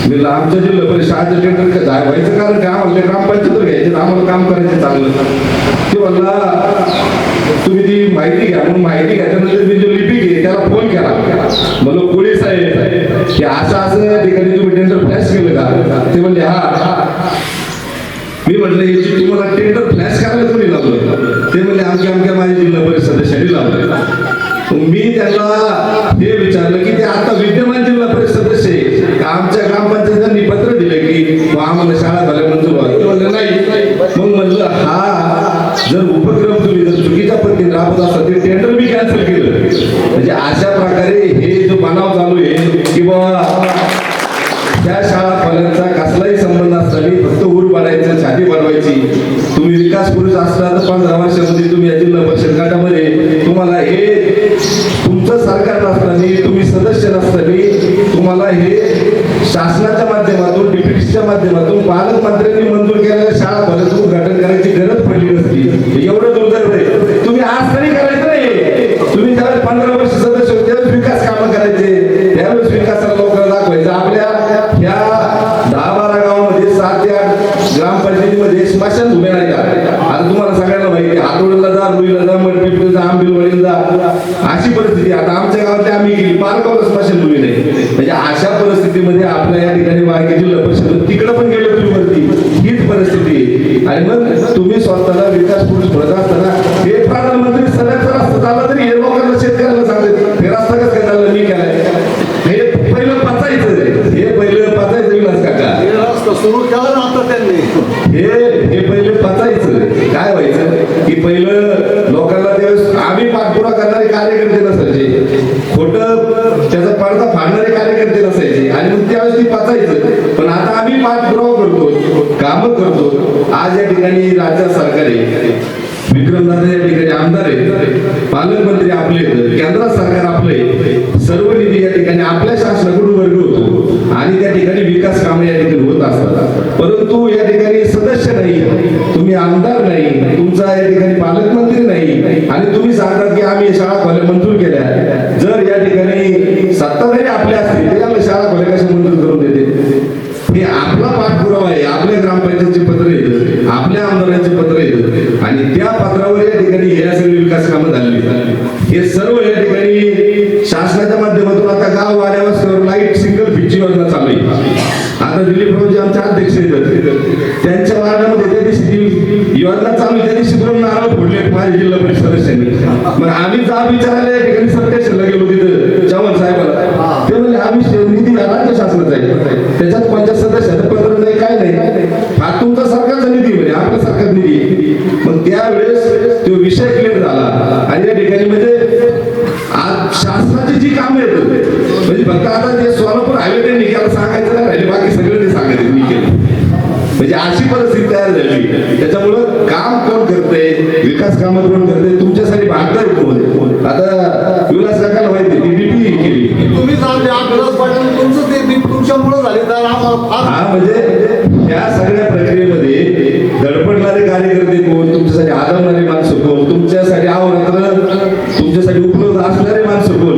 मी आमच्या जिल्हा परिषद शाळेचं टेंडर व्हायचं कारण काय, आम्हाला ग्रामपंचायत घ्यायचे, आम्हाला काम करायचं चांगलं. ते म्हणला तुम्ही ती माहिती घ्या. म्हणून माहिती घ्यायच्यानंतर मी जो लिपिक आहे त्याला फोन केला, म्हणलो कोळी साहेब की असं या ठिकाणी तुम्ही टेंडर फ्लॅश केलं का? ते म्हणले हा. मी म्हटलं याची तुम्हाला टेंडर फ्लॅश करायला कोणी लावलं? ते म्हणले आमच्या माझ्या जिल्हा परिषद सदस्यांनी लावलं. मी त्यांना हे विचारलं की ते आता विद्यमान जिल्हा परिषद सदस्य आहे, आमच्या ग्रामपंचायतींनी पत्र दिले की आम्हाला शाळा झाल्या मंजूर व्हावी. म्हणलं नाही. मग म्हणलं हा जर उपक्रम तुम्ही जर चुकीच्या पद्धतीने राबवत असाल ते टेंडर मी कॅन्सल केलं. म्हणजे अशा प्रकारे हे जो बनाव चालू आहे की बाबा त्या शाळा खोल्यांचा कसलाही संबंध असताना फक्त ऊर बनायचं, छाती बनवायची. तुम्ही विकास पुरुष असला तर 15 वर्षामध्ये तुम्ही या जिल्हा परिषद गटामध्ये तुम्हाला हे तुमचं सरकार नसताना, तुम्ही सदस्य नसताना तुम्हाला हे शासनाच्या माध्यमातून, डिप्युटीच्या माध्यमातून पालकमंत्र्यांनी मंजूर केलेल्या शाळा खोल्यांचं उद्घाटन करायची गरज पडली नसती. एवढं दुर्दैव आहे. तुम्ही आज तरी करायचं नाही. तुम्ही ज्यावेळेस 15 वर्ष सदस्य होते त्यावेळेस विकास कामं करायचे, त्यावेळेस विकासाला लोकांना दाखवायचं. आपल्या ह्या 10-12 गावामध्ये 7 ते 8 ग्रामपंचायतीमध्ये स्मशान भूमी नाही का? आता तुम्हाला सगळ्यांना माहिती आहे, हातोडला जा, रुईला जा, मडपिपला जा, आंबिलवाडीला जा, अशी परिस्थिती. आता आमच्या गावातली आम्ही गेली पारगावला स्मशान भूमी नाही. म्हणजे अशा परिस्थितीमध्ये आपल्या या ठिकाणी वाघे जिल्हा परिषद तिकडे पण गेलो तुम्ही वरती, हीच परिस्थिती आहे. आणि मग तुम्ही स्वतःला विकास पुरुष म्हणत असताना हे प्रधानमंत्री सगळ्याचा रस्ता चालला तरी हे लोकांना शेतकऱ्याला सांगते हे रस्ता कसं काय चालला, मी केलाय. हे पहिलं पचायचं, हे पहिलं पचायचं विलास काका. सुरू केलं ना आता त्यांनी. हे पहिले पचायचं. काय व्हायचं की पहिलं लोकांना त्यावेळेस आम्ही पाठपुरा करणारे कार्यकर्ते नसायचे, खोटं त्याचा पडदा फाडणारे कार्यकर्ते नसायचे, आणि मग त्यावेळेस ती पचायचं. पण आता आम्ही पाठपुरावा करतो, कामं करतो. आज या ठिकाणी राज्य सरकार आहे, विक्रमदादा या ठिकाणी आमदार आहे, पालकमंत्री आपले, केंद्र सरकार आपले, सर्व निधी या ठिकाणी आपल्या शासनाकडून वर्ग होतो आणि त्या ठिकाणी विकास कामे या ठिकाणी होत असतात. परंतु या ठिकाणी सदस्य नाही, तुम्ही आमदार नाही, तुमचा या ठिकाणी पालकमंत्री नाही, आणि तुम्ही सांगतात की आम्ही शाळा खोल्या मंजूर केल्या. जर या ठिकाणी सत्ताधारी आपले असतील तर याला शाळा खोल्या कशा मंजूर करून देते? हे आपला पाठपुरावा आहे. आपल्या ग्रामपंचायतचे पत्र येतं, आपल्या आमदारांचे पत्र येतं, आणि त्या पत्रावर या ठिकाणी हे सगळे विकास कामं झाली. हे सर्व या ठिकाणी शासनाच्या माध्यमातून आता गाव वाड्यावर लाईट सिंगल फिटची योजना चालू आहे. आता दिलीपरावजी आमचे अध्यक्ष आहेत, त्यांच्या वार्डामध्ये त्या दिवशी योजना चालू, त्या दिवशी दोन नारळ फोडले माझ्या जिल्हा परिषद सदस्यांनी. मग आम्ही जा विचारायला या ठिकाणी सबस्टेशनला गेलो, तिथं चव्हाण साहेबाला. ते म्हणजे आम्ही निधी राज्य शासनाचा आहे, त्याच्यात कोणत्या सदस्याचं पत्र नाही, काय नाही, हा तुमचा सरकारचा निधी म्हणजे आपला सरकार निधी. मग त्यावेळेस तो विषय क्लिअर झाला, आणि या ठिकाणी म्हणजे आज शासनाची जी कामं येत म्हणजे फक्त आता जे सोलापूर हायवे त्यांनी केला सांगायचं नाही राहिले, बाकी सगळं ते सांगायचं मी केलं. म्हणजे अशी परिस्थिती तयार झाली. त्याच्यामुळं काम कोण करते, विकास कामं कोण करते, तुमच्यासाठी भागदार कोण. आता विलास काकाला माहिती तुमच्यामुळे झाली तर आम्हाला फार हा म्हणजे या सगळ्या प्रक्रियेमध्ये धडपडणारे कार्यकर्ते कोण, तुमच्यासाठी आदमणारे माणसं कोण, तुमच्यासाठी अहोरात्र तुमच्यासाठी उपलब्ध असणारे माणसं कोण,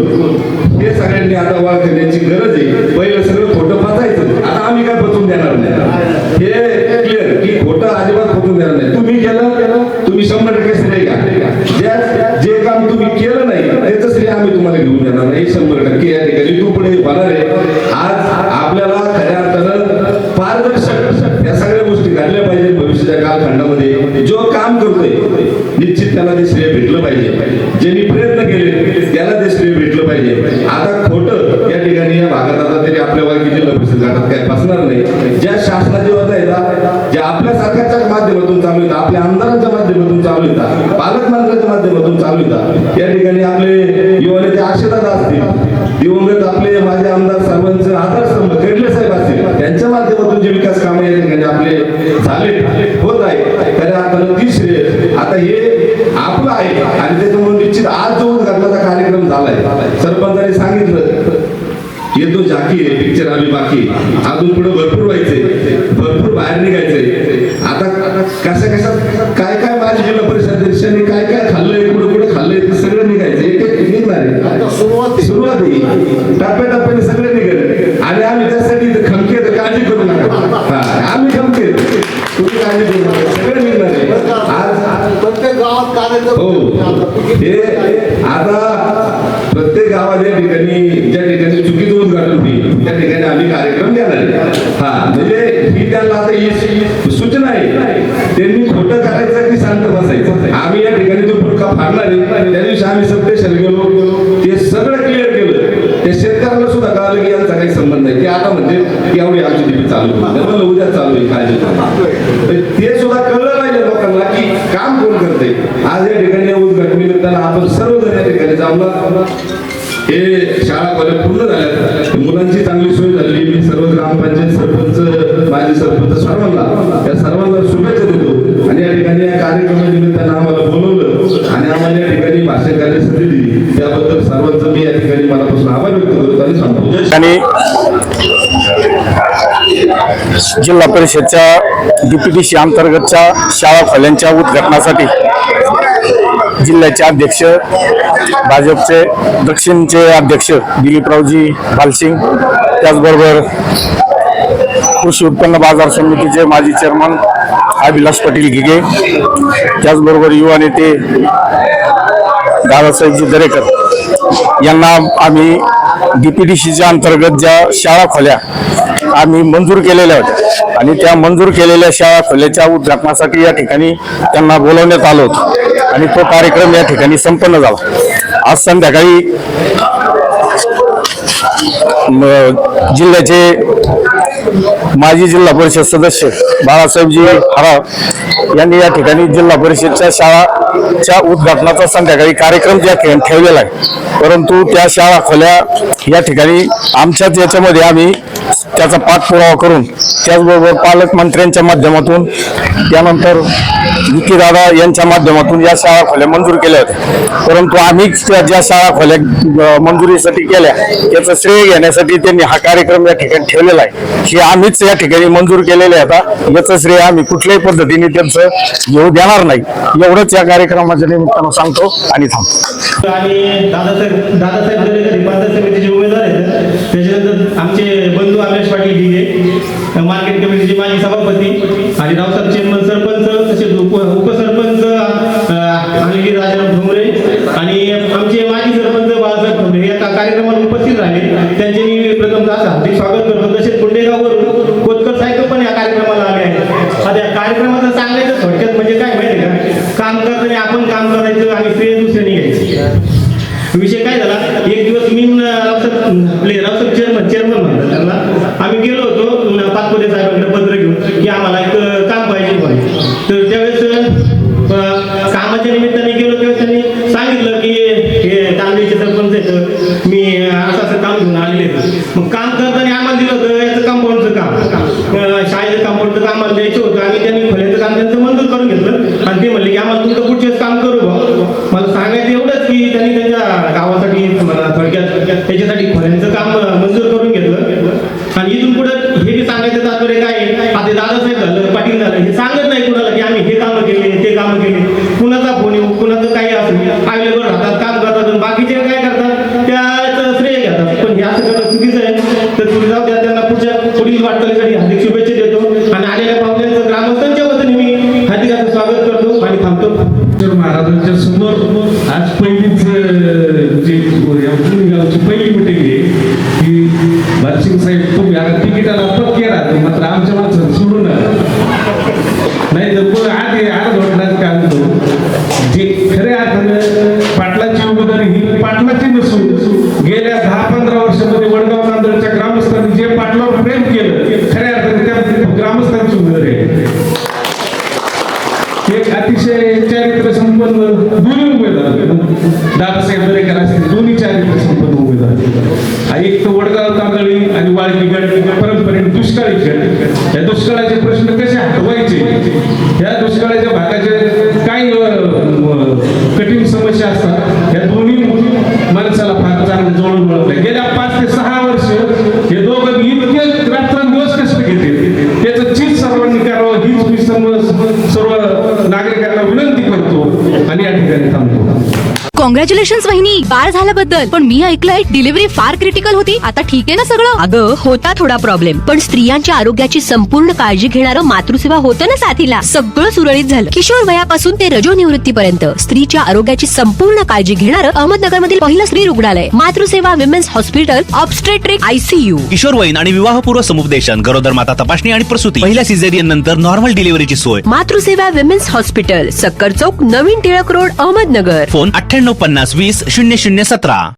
हे सगळ्यांनी आता ओळख करण्याची गरज आहे. पहिलं सगळं खोटं पचायचं, आता आम्ही काय पचवून देणार नाही. हे क्लिअर की खोटं अजिबात पचवून देणार नाही. तुम्ही केलं तुम्ही 100% श्रेय घ्या. जे काम तुम्ही केलं नाही त्याचं श्रेय आम्ही तुम्हाला घेऊन देणार नाही. 100% या ठिकाणी तू पुढे होणार आहे. आज आपल्याला खऱ्या अर्थानं पारदर्शक या सगळ्या गोष्टी घडल्या पाहिजे. भविष्याच्या कालखंडामध्ये जो काम करतोय निश्चित त्याला ते श्रेय भेटलं पाहिजे. ज्यांनी प्रयत्न केले त्याला ते श्रेय भेटलं पाहिजे. आता खोटं या ठिकाणी या भागात आता तरी आपल्या वाकी जिल्हा परिषद गटात काय फसणार नाही. ज्या शासनाची होत आहे ज्या आपल्या सरकारच्या माध्यमातून चालू येतात, आपल्या आमदारांच्या माध्यमातून चालू येतात, पालकमंत्र्यांच्या माध्यमातून चालू येतात, या ठिकाणी आपले युवानेते अक्षयदादा असतील, दिवंगत आपले माझे आमदार सर्वांचे आधारस्तंभ खेडले साहेब असतील, त्यांच्या माध्यमातून जे विकास कामे या ठिकाणी आपले झाले होत आहे तर आता ती श्रेय आता हे आपलं आहे. आणि त्याच्यामुळे निश्चित आज जो उद्घाटनाचा कार्यक्रम झालाय, सरपंचांनी सांगितलं येतो झाकी आहे, पिक्चर आम्ही बाकी अजून पुढे भरपूर व्हायचे, भरपूर बाहेर निघायचे. आता कशा काय काय माझ्या जिल्हा परिषद अध्यक्षांनी काय काय खाल्लंय, कुठे खाल्लंय ते सगळं निघायचं. एक एक निघणार आहे. सुरुवात आहे, टप्प्याटप्प्याने सगळं निघेल. आणि आम्ही त्यासाठी खमके काळजी करू नका. आम्ही खमके तुम्ही काळजी करू नका, सगळं निघणार आहे. आज प्रत्येक गावात कार्यक्रम हो हे आता प्रत्येक गावात या ठिकाणी ज्या ठिकाणी चुकीचं उद्घाटन होईल त्या ठिकाणी आम्ही कार्यक्रम घेणार आहे. हा म्हणजे ही त्यांना आता ही सूचना आहे. त्यांनी खोटं करायचं की शांत बसायचं. आम्ही या ठिकाणी जो पुरका फाडणार आहे त्या दिवशी आम्ही सप्तेशर गेलो, ते सगळं क्लिअर केलं. त्या शेतकऱ्याला सुद्धा कळलं की यांचा काही संबंध नाही, की आता म्हणजे एवढी आमची डीपी चालू मला उद्या चालू आहे काळजी. ते सुद्धा कळलं पाहिजे लोकांना की काम कोण करते. आज या ठिकाणी उद्घाटन निमित्तानं आपण सर्वजण या ठिकाणी जाऊन हे शाळा कॉलेज पूर्ण झाल्यात, मुलांची चांगली सोय झाली. मी सर्व ग्रामपंचायत सरपंच, माजी सरपंच सर्वांना या सर्वांना शुभेच्छा देतो. आणि या ठिकाणी या कार्यक्रमानिमित्तानं आम्हाला बोलवलं आणि आम्हाला या ठिकाणी भाषण करण्याची संधी दिली त्याबद्दल सर्वांचं मी या ठिकाणी मनापासून आभार व्यक्त करतो आणि सांगतो. आणि जिल्हा परिषदच्या DPTC अंतर्गतच्या शाळा खोल्यांच्या उद्घाटनासाठी जिल्ह्याचे अध्यक्ष, भाजपचे दक्षिणचे अध्यक्ष दिलीपरावजी भालसिंग, त्याचबरोबर कृषी उत्पन्न बाजार समितीचे माजी चेअरमन अभिलाष पाटील घिगे, त्याचबरोबर युवा नेते दादासाहेबजी दरेकर यांना आम्ही DPTCच्या अंतर्गत ज्या शाळा खोल्या आम्ही मंजूर केलेल्या होत्या आणि त्या मंजूर केलेल्या शाळा खोल्याच्या उद्घाटनासाठी या ठिकाणी त्यांना बोलवण्यात आलं होतं आणि तो कार्यक्रम या ठिकाणी संपन्न झाला. आज संध्याकाळी जिल्ह्याचे माजी जिल्हा परिषद सदस्य बाळासाहेबजी हराळ यांनी या ठिकाणी जिल्हा परिषदच्या शाळाच्या उद्घाटनाचा संध्याकाळी कार्यक्रम ज्या ठिकाणी ठेवलेला आहे, परंतु त्या शाळा खोल्या या ठिकाणी आमच्याच याच्यामध्ये आम्ही त्याचा पाठपुरावा करून त्याचबरोबर पालकमंत्र्यांच्या माध्यमातून त्यानंतर विकीदादा यांच्या माध्यमातून या शाळा खोल्या मंजूर केल्या होत्या. परंतु आम्ही ज्या शाळा खोल्या मंजुरीसाठी केल्या त्याचं श्रेय घेण्यासाठी त्यांनी हा कार्यक्रम या ठिकाणी ठेवलेला आहे. हे आम्हीच या ठिकाणी मंजूर केलेले आता याचं श्रेय आम्ही कुठल्याही पद्धतीने त्यांचं घेऊ देणार नाही. एवढंच या कार्यक्रमाच्या निमित्तानं सांगतो आणि थांबतो. आणि दादासाहेब दरेकर हे पंचायत समितीचे उमेदवार आहेत. त्याच्यानंतर आमचे बंधू अभिलाष पाटील घिगे, मार्केट कमिटीचे माजी सभापती आणि रावसाहेब चेअरमन सरपंच, तसेच उपसरपंच अनिल राजाराम ठोंबरे आणि आमचे माजी सरपंच बाळासाहेब ठोंबरे या कार्यक्रमाला उपस्थित राहिले. त्यांचे मी प्रथमतः हार्दिक स्वागत करतो. तसेच गुंडेगाववरून कोतकर साहेब पण या कार्यक्रमाला आले आहेत. आता या कार्यक्रमाचं सांगायचं थोडक्यात म्हणजे काय माहिती आहे का, काम करताना आपण काम करायचं आणि श्रेय दुसऱ्याने घ्यायचं. विषय काय झाला, एक दिवस मी रावसाहेब चेअरमन म्हणतात त्यांना, आम्ही गेलो होतो पाचपुते साहेबांकडे पत्र घेऊन की आम्हाला एक काम पाहिजे म्हणून. तर त्यावेळेस कामाच्या निमित्ताने गेलो तेव्हा त्यांनी सांगितलं की हे तांदळीचे सरपंच आहेत, मी असं काम घेऊन आलेले. मग काम करताना आम्हाला दिलं होतं याचं कंपाऊंडचं काम, शाळेचं कंपाऊंडचं काम आम्हाला द्यायचं होतं आणि त्यांनी खोल्याचं काम त्यांचं मंजूर करून घेतलं आणि ते म्हणले की आम्हाला तुमचं पुढचेच काम करू बा. मला सांगायचं एवढंच की त्यांनी त्यांच्या गावासाठी थोडक्यात त्याच्यासाठी खोल्यांचं काम मंजूर करून घेतलं आणि इथून आमच्या समोर आज पहिलीच जी गावची पहिली मिटिंग आहे की भालसिंग साहेब तुम्ही आता तिकिटाला पक्के राहते मात्र आमच्या माणसाला सोडून नाही तर मग आधी घडणार काम करू जे खऱ्या अर्थानं पाटलाची उमेदवारी ही पाटलाची नसून गेल्या 10-15 वर्षामध्ये वडगाव नांदेडच्या ग्रामस्थांनी जे पाटलावर प्रेम केलं खऱ्या अर्थाने त्या ग्रामस्थांची उमेदवारी आहे. एक अतिशय चारित्र्य संपन्न दोन्ही उमेदवार दादासाहेब दरेकर असतील दोन्ही चारित्र्य संपन्न उमेदवार आणि एक तर वडगाव तांदळी आणि वाळकी गड परंपरेने दुष्काळी गड या दुष्काळाचे प्रश्न कसे हटवायचे या दुष्काळाच्या भागाचे काय कठीण समस्या असतात या दोन्ही माणसाला फार चांगलं जोडून ओळखलं. गेल्या 5 ते 6 वर्ष हे दोघं इतके रात्रंदिवस कष्ट घेते त्याचं चीज सर्वांनी करावं हीच मी सर्व नागरिकांना विनंती करतो आणि या ठिकाणी थांबतो. कॉंग्रॅच्युलेशन्स वहिनी, बाळ झाल्याबद्दल. पण मी ऐकलंय डिलिव्हरी फार क्रिटिकल होती. आता ठीक आहे ना सगळं? अगं होता थोडा प्रॉब्लेम, पण स्त्रियांच्या आरोग्याची संपूर्ण काळजी घेणारं मातृसेवा होतं ना साथीला. सगळं सुरळीत झालं. किशोर वयापासून ते रजोनिवृत्तीपर्यंत स्त्रीच्या आरोग्याची संपूर्ण काळजी घेणारं अहमदनगरमधील पहिलं स्त्री रुग्णालय Matruseva women's hospital obstetric ICU. किशोरवयीन आणि विवाहपूर्व समुपदेशन, गरोदर माता तपासणी आणि प्रसूती, पहिल्या सिझेरियन नंतर नॉर्मल डिलिव्हरीची सोय. मातृसेवा विमेन्स हॉस्पिटल, सक्कर चौक, नवीन टिळक रोड, अहमदनगर. फोन 9850 20 0017.